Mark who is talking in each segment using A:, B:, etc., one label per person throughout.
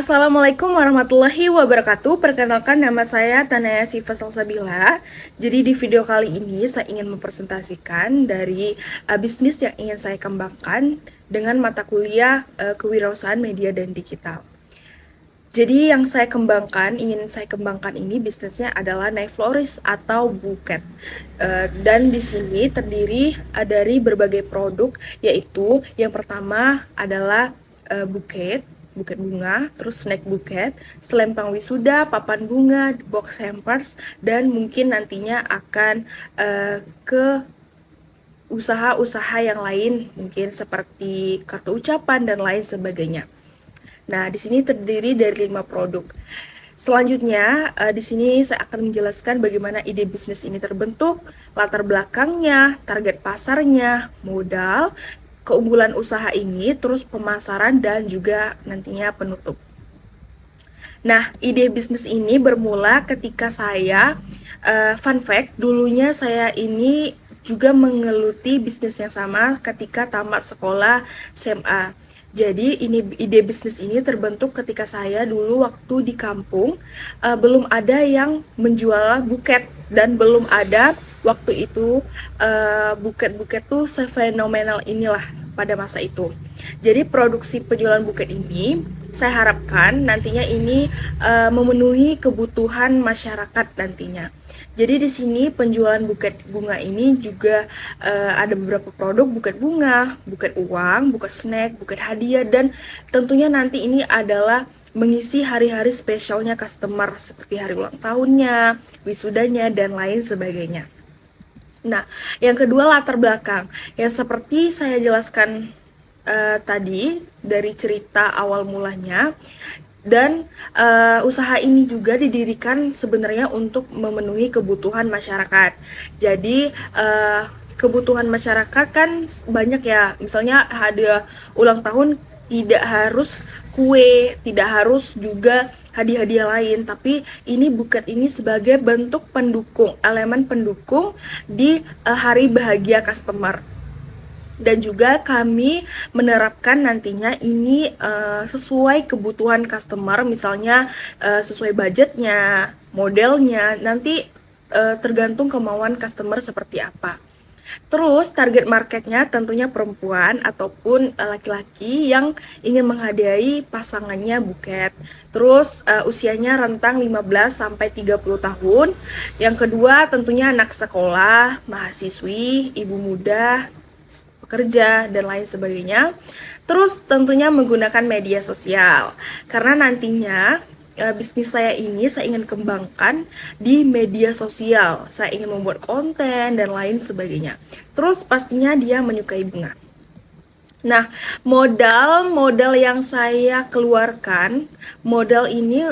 A: Assalamualaikum warahmatullahi wabarakatuh. Perkenalkan, nama saya Tanaya Sifa Salsabila. Jadi di video kali ini saya ingin mempresentasikan dari bisnis yang ingin saya kembangkan dengan mata kuliah kewirausahaan media dan digital. Jadi yang ingin saya kembangkan ini bisnisnya adalah nail florist atau buket. Dan di sini terdiri dari berbagai produk, yaitu yang pertama adalah buket bunga, terus snack buket, selempang wisuda, papan bunga, box hampers, dan mungkin nantinya akan ke usaha-usaha yang lain, mungkin seperti kartu ucapan dan lain sebagainya. Nah, di sini terdiri dari 5 produk. Selanjutnya, di sini saya akan menjelaskan bagaimana ide bisnis ini terbentuk, latar belakangnya, target pasarnya, modal, keunggulan usaha ini, terus pemasaran, dan juga nantinya penutup. Nah, ide bisnis ini bermula ketika saya, fun fact, dulunya saya ini juga menggeluti bisnis yang sama ketika tamat sekolah SMA. Jadi ide bisnis ini terbentuk ketika saya dulu waktu di kampung, belum ada yang menjual buket dan belum ada waktu itu buket-buket tuh sefenomenal inilah pada masa itu. Jadi produksi penjualan buket ini saya harapkan nantinya ini memenuhi kebutuhan masyarakat nantinya. Jadi di sini penjualan buket bunga ini juga ada beberapa produk, buket bunga, buket uang, buket snack, buket hadiah, dan tentunya nanti ini adalah mengisi hari-hari spesialnya customer seperti hari ulang tahunnya, wisudanya, dan lain sebagainya. Nah, yang kedua latar belakang. Yang seperti saya jelaskan tadi dari cerita awal mulanya, dan usaha ini juga didirikan sebenarnya untuk memenuhi kebutuhan masyarakat. Jadi kebutuhan masyarakat kan banyak ya, misalnya hadiah ulang tahun tidak harus kue, tidak harus juga hadiah-hadiah lain, tapi ini buket ini sebagai bentuk pendukung, elemen pendukung di hari bahagia customer. Dan juga kami menerapkan nantinya ini sesuai kebutuhan customer, misalnya sesuai budgetnya, modelnya, nanti tergantung kemauan customer seperti apa. Terus target marketnya tentunya perempuan ataupun laki-laki yang ingin menghadiahi pasangannya buket. Terus usianya rentang 15 sampai 30 tahun. Yang kedua tentunya anak sekolah, mahasiswi, ibu muda, pekerja, dan lain sebagainya. Terus tentunya menggunakan media sosial, karena nantinya bisnis saya ini saya ingin kembangkan di media sosial. Saya ingin membuat konten dan lain sebagainya. Terus pastinya dia menyukai bunga. Nah, modal yang saya keluarkan, modal ini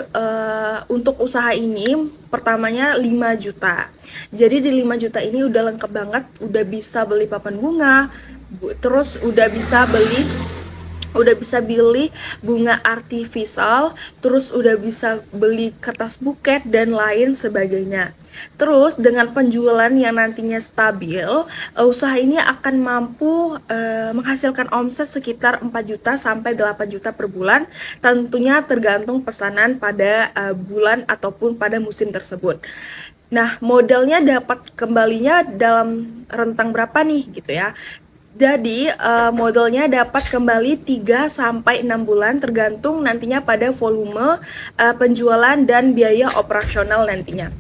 A: untuk usaha ini pertamanya 5 juta. Jadi di 5 juta ini udah lengkap banget, udah bisa beli papan bunga, terus udah bisa beli bunga artifisial, terus udah bisa beli kertas buket dan lain sebagainya. Terus dengan penjualan yang nantinya stabil, usaha ini akan mampu menghasilkan omset sekitar 4 juta sampai 8 juta per bulan, tentunya tergantung pesanan pada bulan ataupun pada musim tersebut. Nah, modalnya dapat kembalinya dalam rentang berapa nih gitu ya. Jadi modelnya dapat kembali 3 sampai 6 bulan tergantung nantinya pada volume penjualan dan biaya operasional nantinya.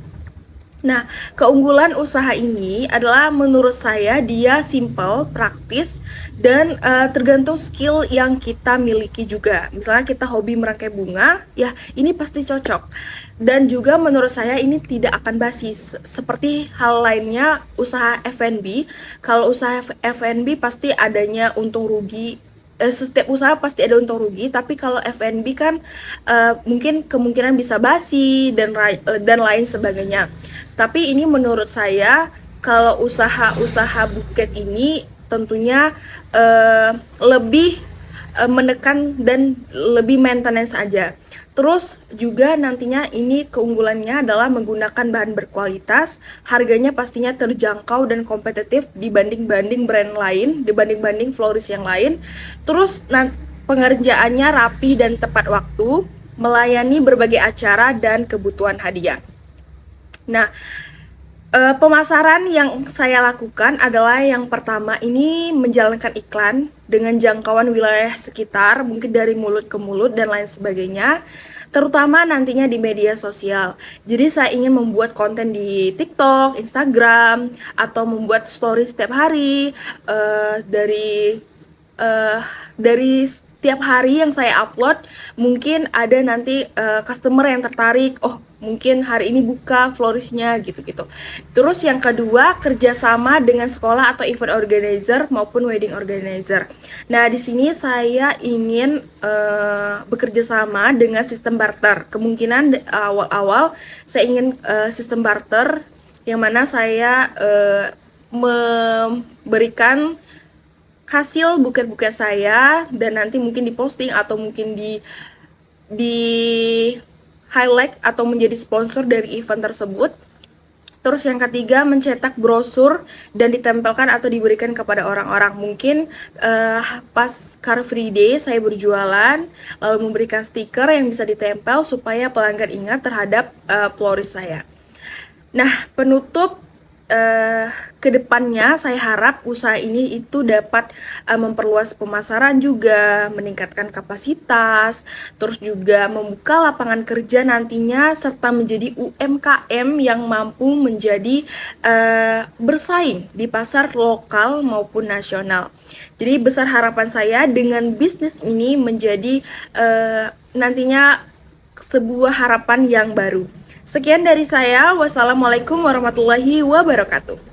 A: Nah, keunggulan usaha ini adalah menurut saya dia simple, praktis, dan tergantung skill yang kita miliki juga. Misalnya kita hobi merangkai bunga, ya ini pasti cocok. Dan juga menurut saya ini tidak akan basi. Seperti hal lainnya usaha F&B. Kalau usaha F&B pasti adanya untung rugi. Setiap usaha pasti ada untung rugi, tapi kalau F&B kan mungkin kemungkinan bisa basi dan lain sebagainya. Tapi ini menurut saya kalau usaha buket ini tentunya lebih menekan dan lebih maintenance aja. Terus juga nantinya ini keunggulannya adalah menggunakan bahan berkualitas, harganya pastinya terjangkau dan kompetitif dibanding brand lain, dibanding florist yang lain. Terus pengerjaannya rapi dan tepat waktu. melayani berbagai acara dan kebutuhan hadiah. Nah, pemasaran yang saya lakukan adalah yang pertama ini menjalankan iklan dengan jangkauan wilayah sekitar, mungkin dari mulut ke mulut dan lain sebagainya, terutama nantinya di media sosial. Jadi saya ingin membuat konten di TikTok, Instagram, atau membuat story setiap hari dari uh, dari setiap hari yang saya upload, mungkin ada nanti customer yang tertarik, oh mungkin hari ini buka floristnya gitu-gitu. Terus yang kedua, kerjasama dengan sekolah atau event organizer maupun wedding organizer. Nah, di sini saya ingin bekerja sama dengan sistem barter. Kemungkinan awal-awal saya ingin sistem barter yang mana saya memberikan hasil buket-buket saya dan nanti mungkin diposting atau mungkin di highlight atau menjadi sponsor dari event tersebut. Terus yang ketiga, mencetak brosur dan ditempelkan atau diberikan kepada orang-orang. Mungkin pas Car Free Day saya berjualan, lalu memberikan stiker yang bisa ditempel supaya pelanggan ingat terhadap florist saya. Nah, penutup kedepannya saya harap usaha ini itu dapat memperluas pemasaran juga, meningkatkan kapasitas, terus juga membuka lapangan kerja nantinya, serta menjadi UMKM yang mampu menjadi bersaing di pasar lokal maupun nasional. Jadi besar harapan saya dengan bisnis ini menjadi nantinya sebuah harapan yang baru. Sekian dari saya. Wassalamualaikum warahmatullahi wabarakatuh.